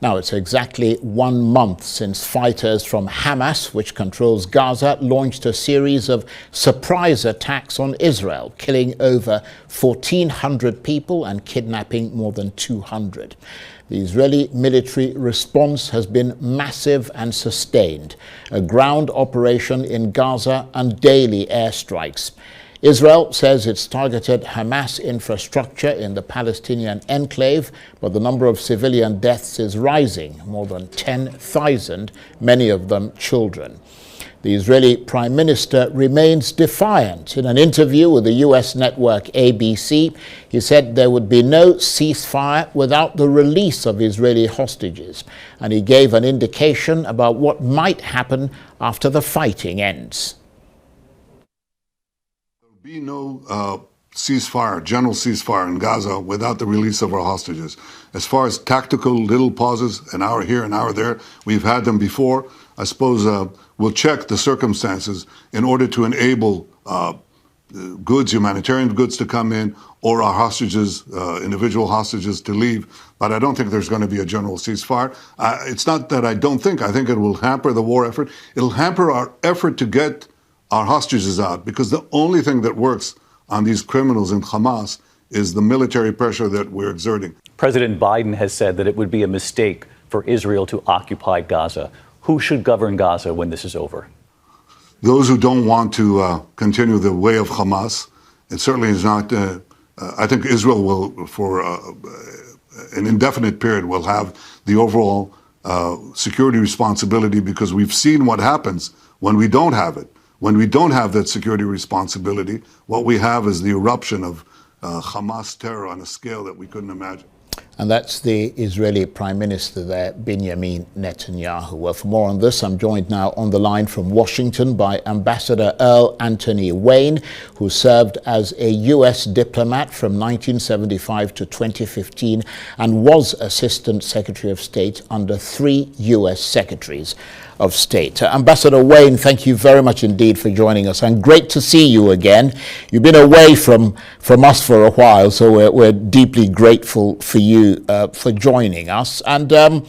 Now, it's exactly 1 month since fighters from Hamas, which controls Gaza, launched a series of surprise attacks on Israel, killing over 1,400 people and kidnapping more than 200. The Israeli military response has been massive and sustained, a ground operation in Gaza and daily airstrikes. Israel says it's targeted Hamas infrastructure in the Palestinian enclave, but the number of civilian deaths is rising, more than 10,000, many of them children. The Israeli Prime Minister remains defiant. In an interview with the US network ABC, he said there would be no ceasefire without the release of Israeli hostages, and he gave an indication about what might happen after the fighting ends. Be no ceasefire, general ceasefire in Gaza without the release of our hostages. As far as tactical little pauses, an hour here, an hour there, we've had them before. I suppose we'll check the circumstances in order to enable goods, humanitarian goods to come in, or our hostages, individual hostages to leave. But I don't think there's going to be a general ceasefire. It's not that I don't think. I think it will hamper the war effort. It'll hamper our effort to get our hostages out, because the only thing that works on these criminals in Hamas is the military pressure that we're exerting. President Biden has said that it would be a mistake for Israel to occupy Gaza. Who should govern Gaza when this is over? Those who don't want to continue the way of Hamas. It certainly is not. I think Israel will, for an indefinite period, will have the overall security responsibility, because we've seen what happens when we don't have it. When we don't have that security responsibility, what we have is the eruption of Hamas terror on a scale that we couldn't imagine. And that's the Israeli Prime Minister there, Benjamin Netanyahu. Well, for more on this, I'm joined now on the line from Washington by Ambassador Earl Anthony Wayne, who served as a U.S. diplomat from 1975 to 2015 and was Assistant Secretary of State under 3 U.S. Secretaries of State. Ambassador Wayne, thank you very much indeed for joining us, and great to see you again. You've been away from us for a while, so we're deeply grateful for you for joining us. And the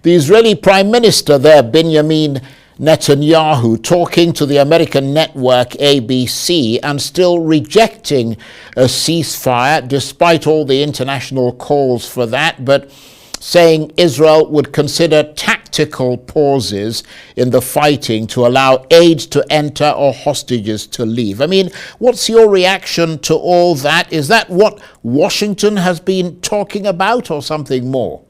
Israeli Prime Minister there, Benjamin Netanyahu, talking to the American network ABC and still rejecting a ceasefire despite all the international calls for that, but saying Israel would consider tactical pauses in the fighting to allow aid to enter or hostages to leave. I mean, what's your reaction to all that? Is that what Washington has been talking about, or something more?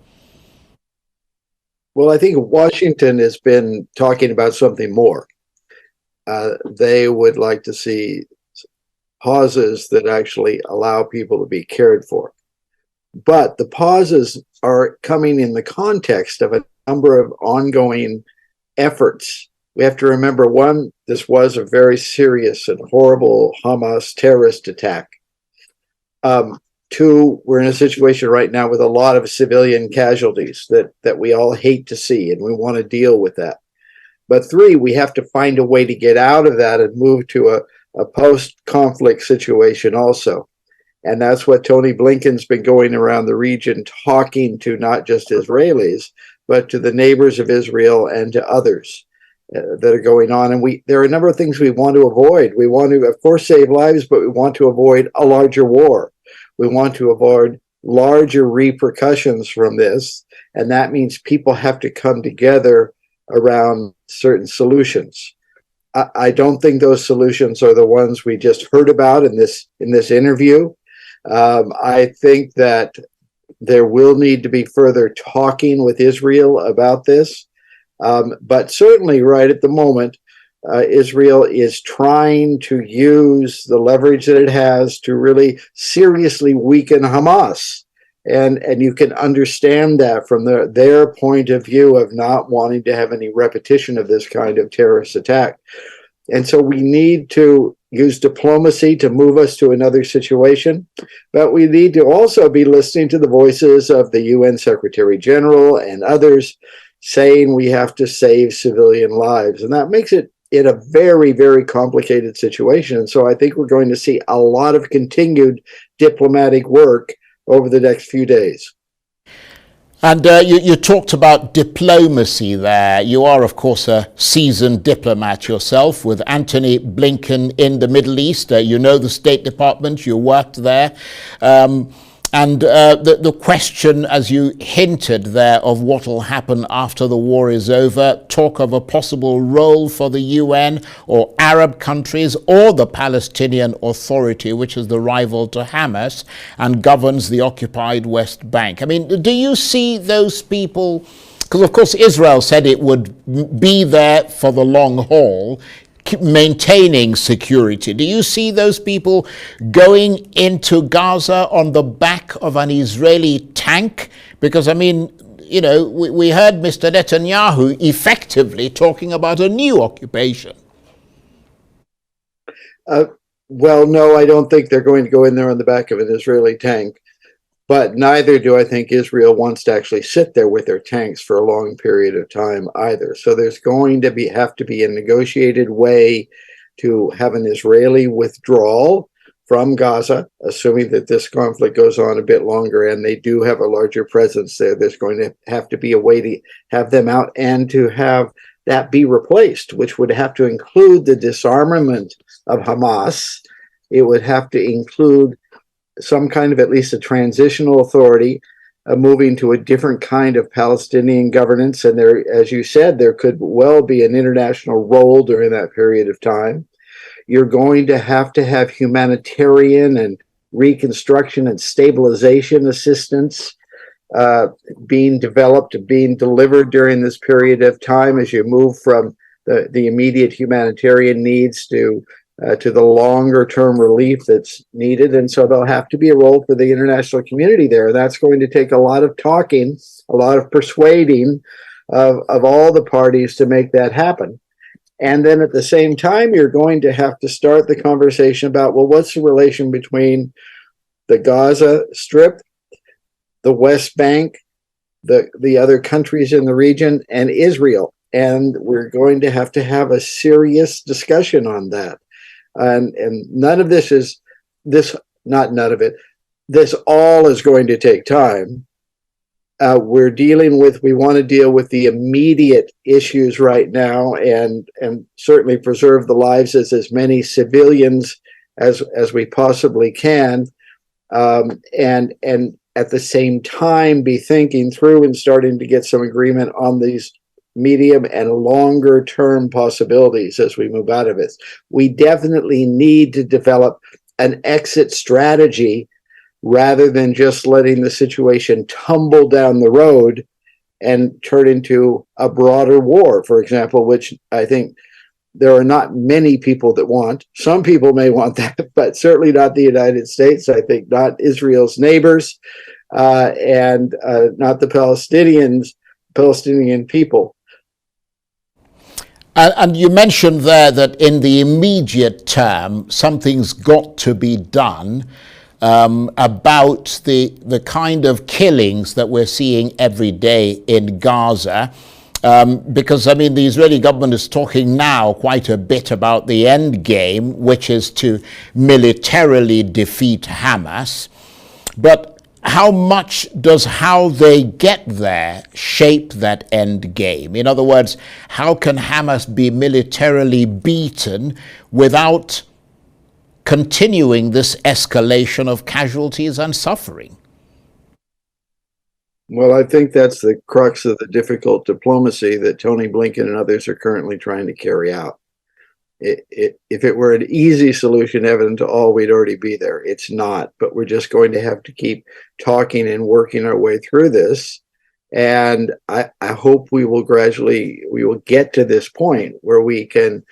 Well, I think Washington has been talking about something more. They would like to see pauses that actually allow people to be cared for. But the pauses are coming in the context of a number of ongoing efforts. We have to remember, one, this was a very serious and horrible Hamas terrorist attack. Two, we're in a situation right now with a lot of civilian casualties that we all hate to see, and we want to deal with that. But three, we have to find a way to get out of that and move to a post-conflict situation also. And that's what Tony Blinken's been going around the region talking to, not just Israelis, but to the neighbors of Israel and to others that are going on. And there are a number of things we want to avoid. We want to, of course, save lives, but we want to avoid a larger war. We want to avoid larger repercussions from this. And that means people have to come together around certain solutions. I don't think those solutions are the ones we just heard about in this interview. I think that there will need to be further talking with Israel about this. But certainly right at the moment, Israel is trying to use the leverage that it has to really seriously weaken Hamas. And you can understand that from their point of view of not wanting to have any repetition of this kind of terrorist attack. And so we need to use diplomacy to move us to another situation, but we need to also be listening to the voices of the UN Secretary General and others saying we have to save civilian lives. And that makes it in a very, very complicated situation. And so I think we're going to see a lot of continued diplomatic work over the next few days. And you talked about diplomacy there. You are, of course, a seasoned diplomat yourself with Antony Blinken in the Middle East. You know the State Department, you worked there. And the question, as you hinted there, of what will happen after the war is over, talk of a possible role for the UN or Arab countries or the Palestinian Authority, which is the rival to Hamas and governs the occupied West Bank. I mean, do you see those people, because of course Israel said it would be there for the long haul, maintaining security. Do you see those people going into Gaza on the back of an Israeli tank? Because, I mean, you know, we heard Mr. Netanyahu effectively talking about a new occupation. Well, no, I don't think they're going to go in there on the back of an Israeli tank. But neither do I think Israel wants to actually sit there with their tanks for a long period of time either. So there's going to have to be a negotiated way to have an Israeli withdrawal from Gaza, assuming that this conflict goes on a bit longer and they do have a larger presence there. There's going to have to be a way to have them out and to have that be replaced, which would have to include the disarmament of Hamas. It would have to include some kind of at least a transitional authority, moving to a different kind of Palestinian governance. And there, as you said, there could well be an international role during that period of time. You're going to have humanitarian and reconstruction and stabilization assistance being developed, being delivered during this period of time as you move from the immediate humanitarian needs to the longer term relief that's needed. And so there'll have to be a role for the international community there. That's going to take a lot of talking, a lot of persuading of all the parties to make that happen. And then at the same time, you're going to have to start the conversation about, well, what's the relation between the Gaza Strip, the West Bank, the other countries in the region, and Israel? And we're going to have a serious discussion on that. And none of this is not none of it. This all is going to take time. We want to deal with the immediate issues right now and certainly preserve the lives of as many civilians as we possibly can. And at the same time, be thinking through and starting to get some agreement on these medium and longer term possibilities as we move out of it. We definitely need to develop an exit strategy rather than just letting the situation tumble down the road and turn into a broader war, for example, which I think there are not many people that want. Some people may want that, but certainly not the United States. I think not Israel's neighbors and not the Palestinian people. And you mentioned there that in the immediate term, something's got to be done about the kind of killings that we're seeing every day in Gaza. Because, I mean, the Israeli government is talking now quite a bit about the end game, which is to militarily defeat Hamas. But how much does how they get there shape that end game? In other words, how can Hamas be militarily beaten without continuing this escalation of casualties and suffering? Well, I think that's the crux of the difficult diplomacy that Tony Blinken and others are currently trying to carry out. If it were an easy solution evident to all, we'd already be there. It's not, but we're just going to have to keep talking and working our way through this. And I hope we will get to this point where we can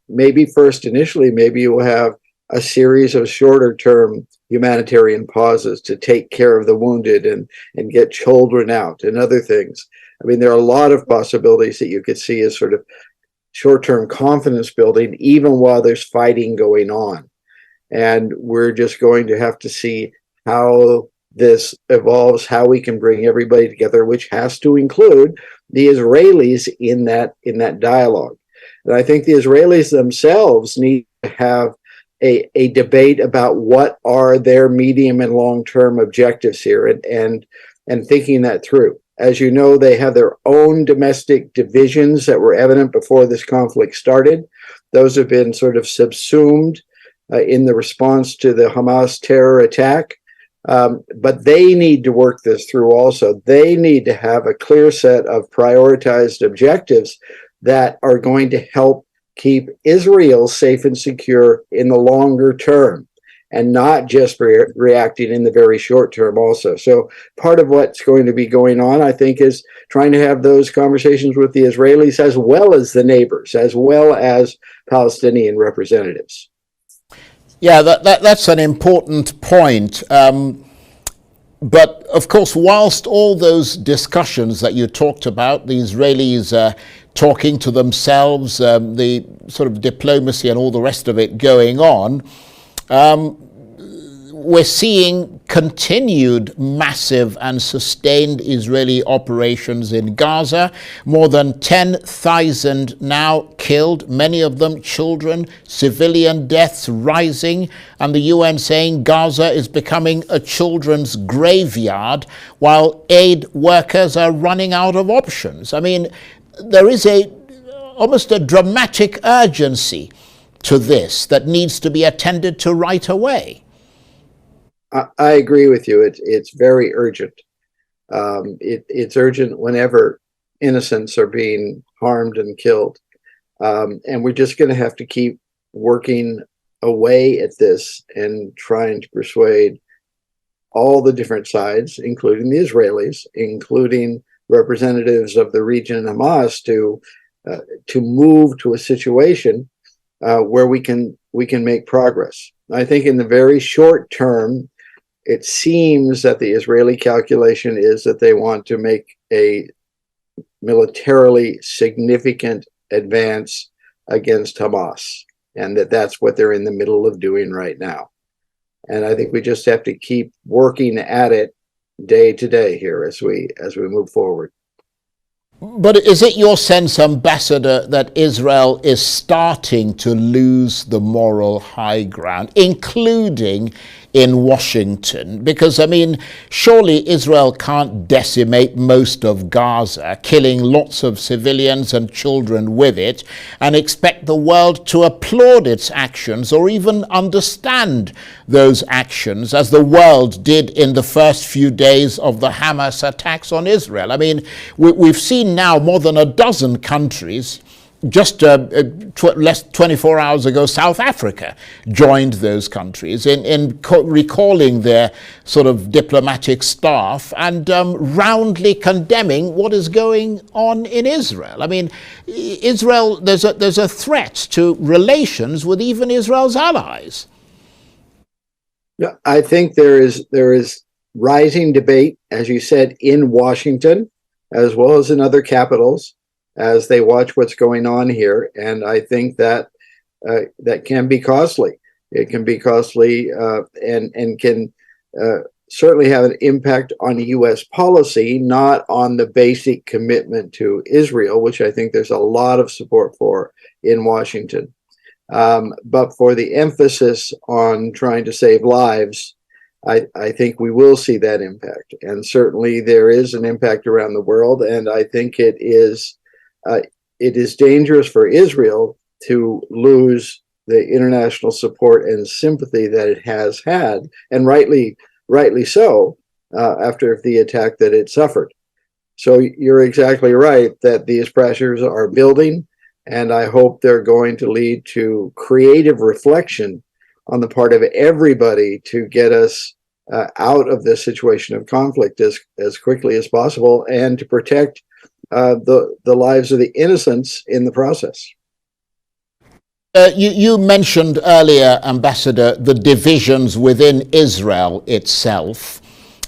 maybe you'll have a series of shorter term humanitarian pauses to take care of the wounded and get children out and other things. I mean, there are a lot of possibilities that you could see as sort of short-term confidence building, even while there's fighting going on. And we're just going to have to see how this evolves, how we can bring everybody together, which has to include the Israelis in that dialogue. And I think the Israelis themselves need to have a debate about what are their medium and long-term objectives here and thinking that through. As you know, they have their own domestic divisions that were evident before this conflict started. Those have been sort of subsumed in the response to the Hamas terror attack. But they need to work this through also. They need to have a clear set of prioritized objectives that are going to help keep Israel safe and secure in the longer term, and not just reacting in the very short term also. So part of what's going to be going on, I think, is trying to have those conversations with the Israelis as well as the neighbors, as well as Palestinian representatives. Yeah, that's an important point. But of course, whilst all those discussions that you talked about, the Israelis talking to themselves, the sort of diplomacy and all the rest of it going on, we're seeing continued massive and sustained Israeli operations in Gaza. More than 10,000 now killed, many of them children, civilian deaths rising, and the UN saying Gaza is becoming a children's graveyard while aid workers are running out of options. I mean, there is almost a dramatic urgency to this that needs to be attended to right away. I agree with you. It's very urgent. It's urgent whenever innocents are being harmed and killed. And we're just going to have to keep working away at this and trying to persuade all the different sides, including the Israelis, including representatives of the region and Hamas, to move to a situation where we can make progress. I think in the very short term, it seems that the Israeli calculation is that they want to make a militarily significant advance against Hamas, and that's what they're in the middle of doing right now. And I think we just have to keep working at it day to day here as we move forward. But is it your sense, Ambassador, that Israel is starting to lose the moral high ground, including in Washington? Because, I mean, surely Israel can't decimate most of Gaza, killing lots of civilians and children with it, and expect the world to applaud its actions or even understand those actions, as the world did in the first few days of the Hamas attacks on Israel. I mean, we've seen now more than a dozen countries. Just less 24 hours ago, South Africa joined those countries in recalling their sort of diplomatic staff and roundly condemning what is going on in Israel. I mean, Israel, there's a threat to relations with even Israel's allies. Yeah, I think there is rising debate, as you said, in Washington, as well as in other capitals, as they watch what's going on here. And I think that that can be costly. It can be costly and can certainly have an impact on U.S. policy, not on the basic commitment to Israel, which I think there's a lot of support for in Washington. But for the emphasis on trying to save lives, I think we will see that impact. And certainly there is an impact around the world. And I think it is dangerous for Israel to lose the international support and sympathy that it has had, and rightly so, after the attack that it suffered. So you're exactly right that these pressures are building, and I hope they're going to lead to creative reflection on the part of everybody to get us out of this situation of conflict as quickly as possible, and to protect the lives of the innocents in the process. You mentioned earlier, Ambassador, the divisions within Israel itself.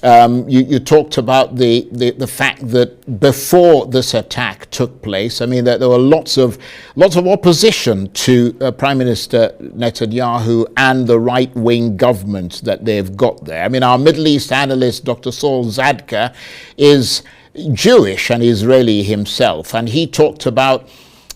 You talked about the fact that before this attack took place, I mean, that there were lots of opposition to Prime Minister Netanyahu and the right-wing government that they've got there. I mean, our Middle East analyst, Dr. Saul Zadka, is Jewish and Israeli himself, and he talked about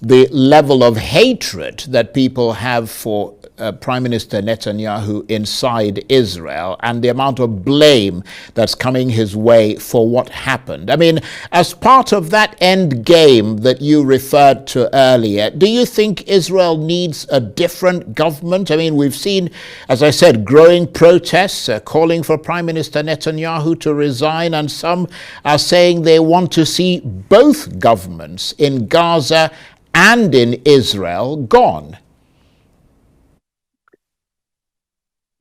the level of hatred that people have for Prime Minister Netanyahu inside Israel and the amount of blame that's coming his way for what happened. I mean, as part of that end game that you referred to earlier, do you think Israel needs a different government? I mean, we've seen, as I said, growing protests calling for Prime Minister Netanyahu to resign, and some are saying they want to see both governments in Gaza and in Israel gone.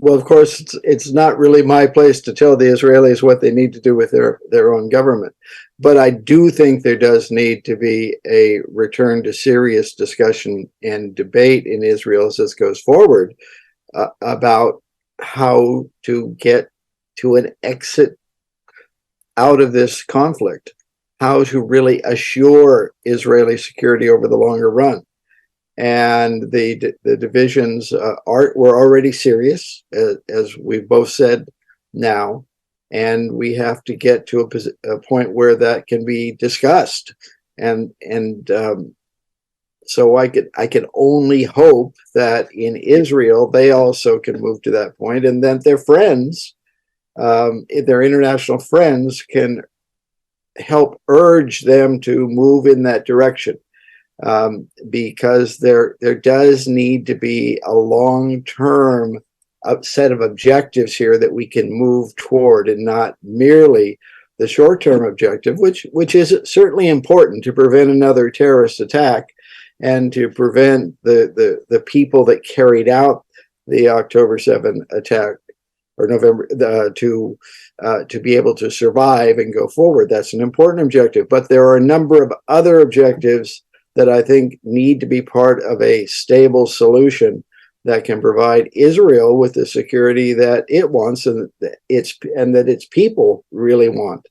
Well, of course, it's not really my place to tell the Israelis what they need to do with their own government. But I do think there does need to be a return to serious discussion and debate in Israel as this goes forward about how to get to an exit out of this conflict, how to really assure Israeli security over the longer run. And the divisions were already serious, as we've both said now, and we have to get to a point where that can be discussed. And so I can only hope that in Israel they also can move to that point, and that their friends, their international friends, can help urge them to move in that direction. Because there does need to be a long-term set of objectives here that we can move toward, and not merely the short-term objective, which is certainly important to prevent another terrorist attack and to prevent the people that carried out the October 7 attack, or November, to be able to survive and go forward. That's an important objective, but there are a number of other objectives that I think need to be part of a stable solution that can provide Israel with the security that it wants and that its people really want.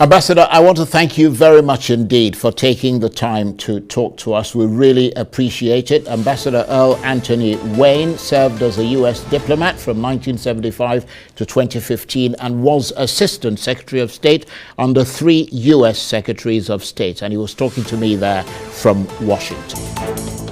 Ambassador, I want to thank you very much indeed for taking the time to talk to us. We really appreciate it. Ambassador Earl Anthony Wayne served as a U.S. diplomat from 1975 to 2015 and was Assistant Secretary of State under 3 U.S. Secretaries of State. And he was talking to me there from Washington.